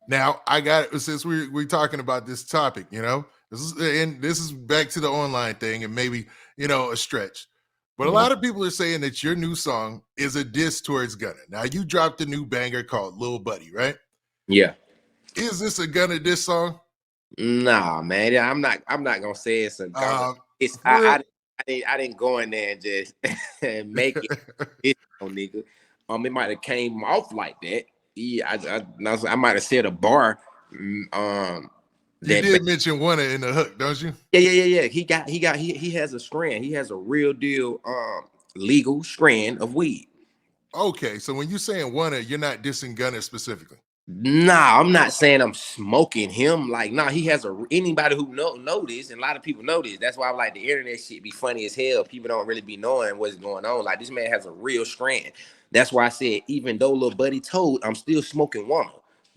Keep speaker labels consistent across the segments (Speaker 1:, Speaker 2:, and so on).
Speaker 1: Now I got since we're talking about this topic, this is back to the online thing and maybe a stretch. But a
Speaker 2: Mhm.
Speaker 1: lot of people are saying that your new song is a diss towards Gunna. Now you dropped a new banger called Lil Buddy, right?
Speaker 2: Yeah.
Speaker 1: Is this a Gunna diss song?
Speaker 2: Nah, man. Yeah, I'm not gonna say it's a Gunna. It's
Speaker 1: For real?
Speaker 2: I didn't go in there and just make it. It's no nigga. It might have came off like that. Yeah, I might have said a bar.
Speaker 1: You
Speaker 2: That
Speaker 1: did mention one in the hook, don't you?
Speaker 2: yeah. He has a strand. He has a real deal legal strand of weed.
Speaker 1: Okay, so when you're saying one, you're not dissing Gunna specifically.
Speaker 2: Nah, I'm not saying I'm smoking him. Like, nah, he has a anybody who know this, and a lot of people know this. That's why I like the internet shit be funny as hell. People don't really be knowing what's going on. Like, this man has a real strand. That's why I said, even though little buddy told, I'm still smoking one.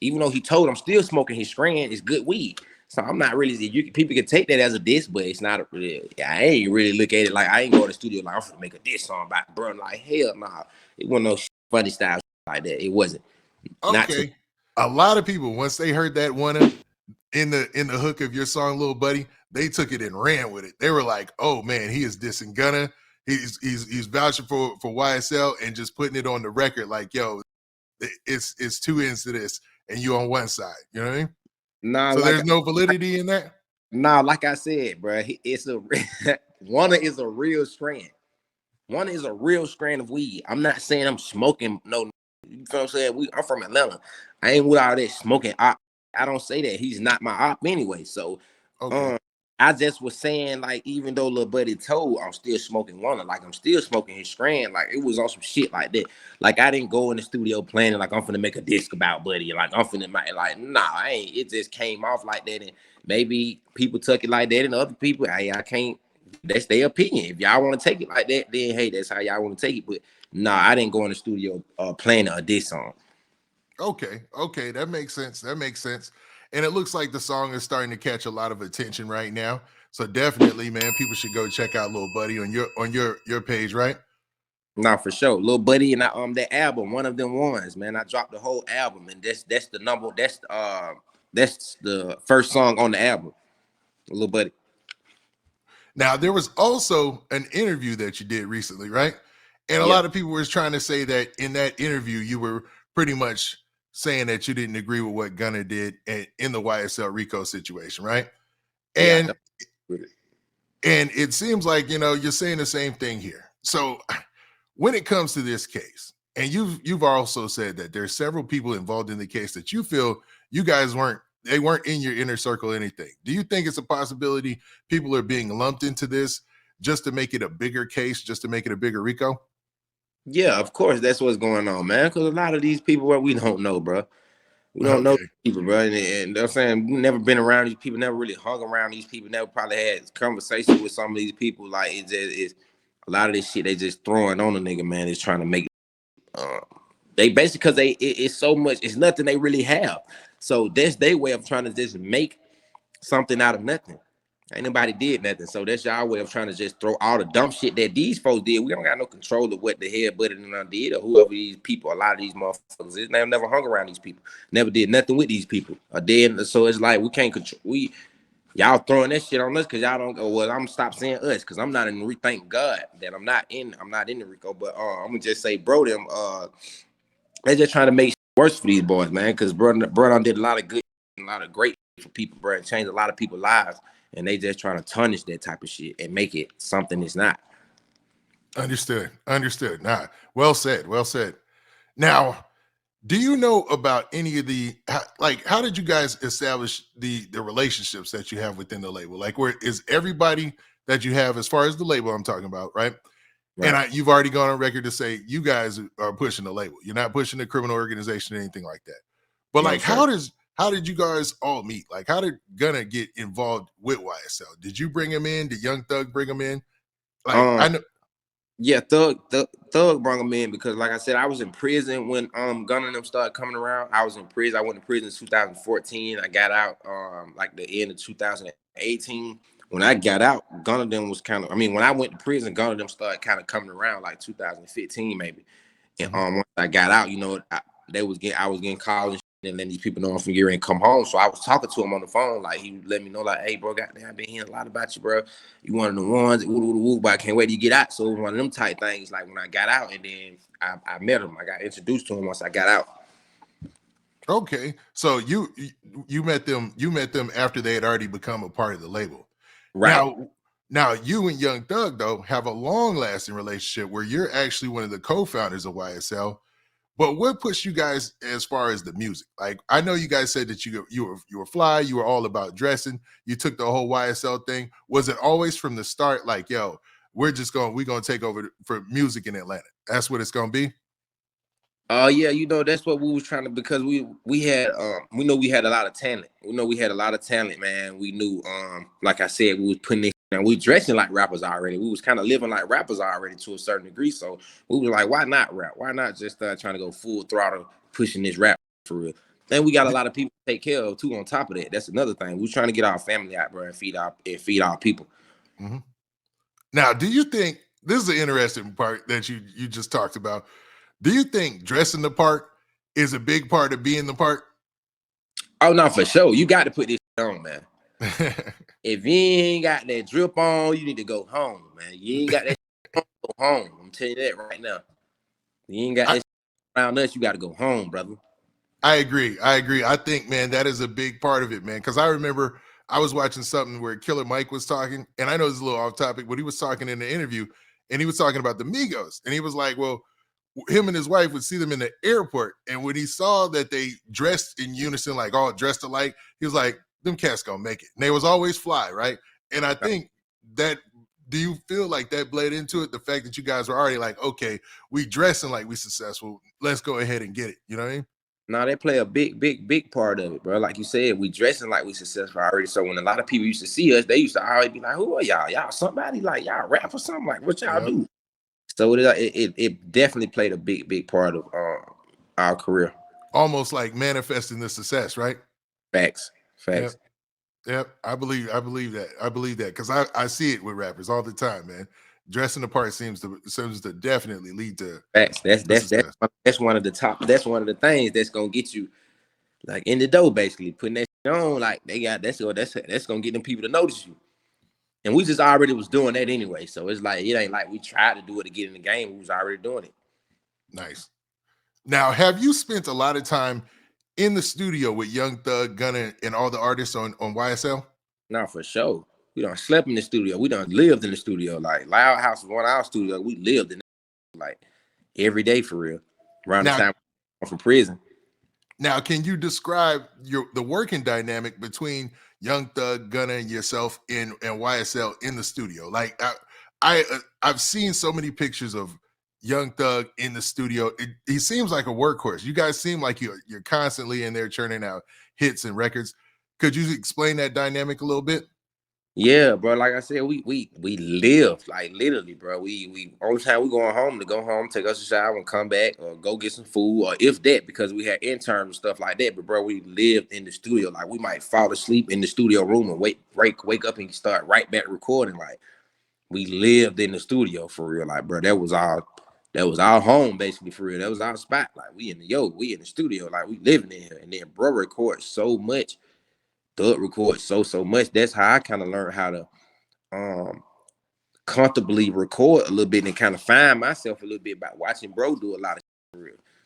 Speaker 2: Even though he told I'm still smoking his strand, it's good weed. So I'm not really people can take that as a diss, but it's not a really. I ain't really look at it like I ain't go to the studio like I'm gonna make a diss song about bro. Like hell nah, it wasn't no funny style like that. It wasn't. Not to
Speaker 1: Okay. A lot of people, once they heard that one in the hook of your song, Little Buddy, they took it and ran with it. They were like, "Oh man, he is dissing Gunna. He's vouching for YSL and just putting it on the record like, yo, it's two ends to this, and you on one side. You know what I mean?
Speaker 2: nah
Speaker 1: So
Speaker 2: like
Speaker 1: there's no validity in that.
Speaker 2: nah like I said, bro. It's a one is a real strand. One is a real strand of weed. I'm not saying I'm smoking no. You know what I'm saying? I'm from Atlanta. I ain't with all that smoking. I don't say that. He's not my op anyway. So
Speaker 1: Okay,
Speaker 2: um I just was saying, like, even though little buddy told I'm still smoking one, like I'm still smoking his strand, like it was on some shit like that. Like I didn't go in the studio planning like I'm finna make a disc about buddy, like I'm finna make like nah, I ain't. It just came off like that, and maybe people took it like that, and other people, I can't. That's their opinion. If y'all want to take it like that, then hey, that's how y'all want to take it. But nah, I didn't go in the studio planning a diss song.
Speaker 1: okay, that makes sense. That makes sense. And it looks like the song is starting to catch a lot of attention right now. So definitely, man, people should go check out Little Buddy on your page, right?
Speaker 2: Nah, for sure. Little buddy and that album, one of them ones, man. I dropped the whole album, and that's the number. That's the first song on the album. Little buddy.
Speaker 1: Now, there was also an interview that you did recently, right? And a
Speaker 2: Yeah.
Speaker 1: lot of people were trying to say that in that interview, you were pretty much saying that you didn't agree with what Gunner did in the YSL RICO situation, right?
Speaker 2: Yeah.
Speaker 1: And and it seems like you're saying the same thing here. So when it comes to this case, and you've also said that there's several people involved in the case that you feel you guys weren't in your inner circle or anything. Do you think it's a possibility people are being lumped into this just to make it a bigger case, just to make it a bigger RICO?
Speaker 2: Yeah, of course, that's what's going on, man. Because a lot of these people, we don't know, bro. We don't know
Speaker 1: Okay.
Speaker 2: people, bro. And they're saying we never been around these people, never really hung around these people, never probably had conversations with some of these people. Like it's a lot of this shit they just throwing on a nigga, man. Is trying to make. Uh, they basically because it's so much. It's nothing they really have. So that's their way of trying to just make something out of nothing. Ain't nobody did nothing. So that's y'all way of trying to just throw all the dumb shit that these folks did. We don't got no control of what the hell Buddy and did or whoever these people, a lot of these motherfuckers is. They never hung around these people. Never did nothing with these people. Or did. So it's like we can't control y'all throwing that shit on us because y'all don't go, well, I'm gonna stop saying us because I'm not in thank God that I'm not in the RICO. But I'm gonna just say, bro, they just trying to make worse for these boys, man. Because bro did a lot of good, a lot of great for people, bro, and changed a lot of people's lives. And they just trying to tarnish that type of shit and make it something it's not.
Speaker 1: Understood. Understood. Nah, well said. Well said. Now, do you know about any of like how did you guys establish the relationships that you have within the label? Like where is everybody that you have as far as the label I'm talking about, right? And
Speaker 2: Right.
Speaker 1: you've already gone on record to say you guys are pushing the label. You're not pushing the criminal organization or anything like that. But
Speaker 2: No,
Speaker 1: like
Speaker 2: sir.
Speaker 1: how did you guys all meet? Like how did Gunna get involved with YSL? Did you bring him in? Did Young Thug bring him in? Like
Speaker 2: Um,
Speaker 1: I know
Speaker 2: yeah, Thug brought him in because, like I said, I was in prison when Gunna and them started coming around. I was in prison. I went to prison in 2014. I got out like the end of 2018. When I got out, Gunna them was kind of. I mean, when I went to prison, Gunna them started kind of coming around like 2015 maybe. And
Speaker 1: Mhm.
Speaker 2: once I got out, they was getting I was getting calls and and letting these people know I'm from Gary and come home. So I was talking to him on the phone, like he let me know, like, hey, bro, goddamn, I've been hearing a lot about you, bro. You one of the ones, but I can't wait to get out. So it was one of them type things. Like when I got out, and then I met him, I got introduced to him once I got out.
Speaker 1: Okay, so you met them after they had already become a part of the label.
Speaker 2: Right.
Speaker 1: Now you and Young Thug though have a long lasting relationship where you're actually one of the co-founders of YSL. But what pushed you guys as far as the music? Like I know you guys said that you were fly, you were all about dressing. You took the whole YSL thing. Was it always from the start like, yo, we're gonna take over for music in Atlanta? That's what it's gonna be.
Speaker 2: Yeah, you know, that's what we was trying to, because we had we know we had a lot of talent. We know we had a lot of talent, man. We knew like I said, we was putting it, and we dressing like rappers already. We was kind of living like rappers already to a certain degree. So we was like, why not rap? Why not just trying to go full throttle pushing this rap for real? And we got a lot of people to take care of too on top of that. That's another thing. We was trying to get our family out, bro, and feed our people.
Speaker 1: Mhm. Now, do you think this is an interesting part that you just talked about? Do you think dressing the part is a big part of being the part?
Speaker 2: Oh no, for sure. You got to put this on, man. If you ain't got that drip on, you need to go home, man. You ain't got that on, go home. I'm telling you that right now. You ain't got
Speaker 1: I,
Speaker 2: that around us, you got to go home, brother.
Speaker 1: I agree. I agree. I think, man, that is a big part of it, man. Because I remember I was watching something where Killer Mike was talking, and I know it's a little off topic, but he was talking in the interview, and he was talking about the Migos, and he was like, "Well, him and his wife would see them in the airport, and when he saw that they dressed in unison, like all dressed alike, he was like, them cats gonna make it." And they was always fly, right? And I think that, do you feel like that bled into it? The fact that you guys were already like, okay, we dressing like we successful, let's go ahead and get it. You know what I mean?
Speaker 2: Now they play a big part of it, bro. Like you said, we dressing like we successful already. So when a lot of people used to see us, they used to always be like, "Who are y'all? Y'all somebody, like y'all rap or something? Like what y'all
Speaker 1: Yeah.
Speaker 2: do?" So it definitely played a big part of our career.
Speaker 1: Almost like manifesting the success, right?
Speaker 2: Facts,
Speaker 1: Yep.
Speaker 2: facts.
Speaker 1: Yep. I believe that. I believe that because I see it with rappers all the time, man. Dressing the part seems to definitely lead to
Speaker 2: Facts.
Speaker 1: success.
Speaker 2: That's one of the top. That's one of the things that's gonna get you like in the door, basically putting that shit on. Like they got that's gonna get them people to notice you. And we just already was doing that anyway. So it's like it ain't like we tried to do it to get in the game. We was already doing it.
Speaker 1: Nice. Now, have you spent a lot of time in the studio with Young Thug, Gunna, and all the artists on YSL?
Speaker 2: Now for sure. We done slept in the studio. We done lived in the studio. Like Loud House was one of our studio. We lived in it, like every day for real. Around the
Speaker 1: Now,
Speaker 2: time from prison.
Speaker 1: now, can you describe the working dynamic between Young Thug, Gunna, and yourself and YSL in the studio? Like, I've seen so many pictures of Young Thug in the studio. He seems like a workhorse. You guys seem like you're constantly in there churning out hits and records. Could you explain that dynamic a little bit?
Speaker 2: Yeah, bro. Like I said, we live like literally, bro. We only time we going home to go home, take us a shower, and come back, or go get some food, or if that, because we had interns and stuff like that. But bro, we lived in the studio. Like we might fall asleep in the studio room and wake up and start right back recording. Like we lived in the studio for real. Like bro, that was our home basically for real. That was our spot. Like we in the studio. Like we living in here, and then bro records so much. Thug records so much. That's how I kind of learned how to um comfortably record a little bit and kind of find myself a little bit by watching bro do a lot of shit for real.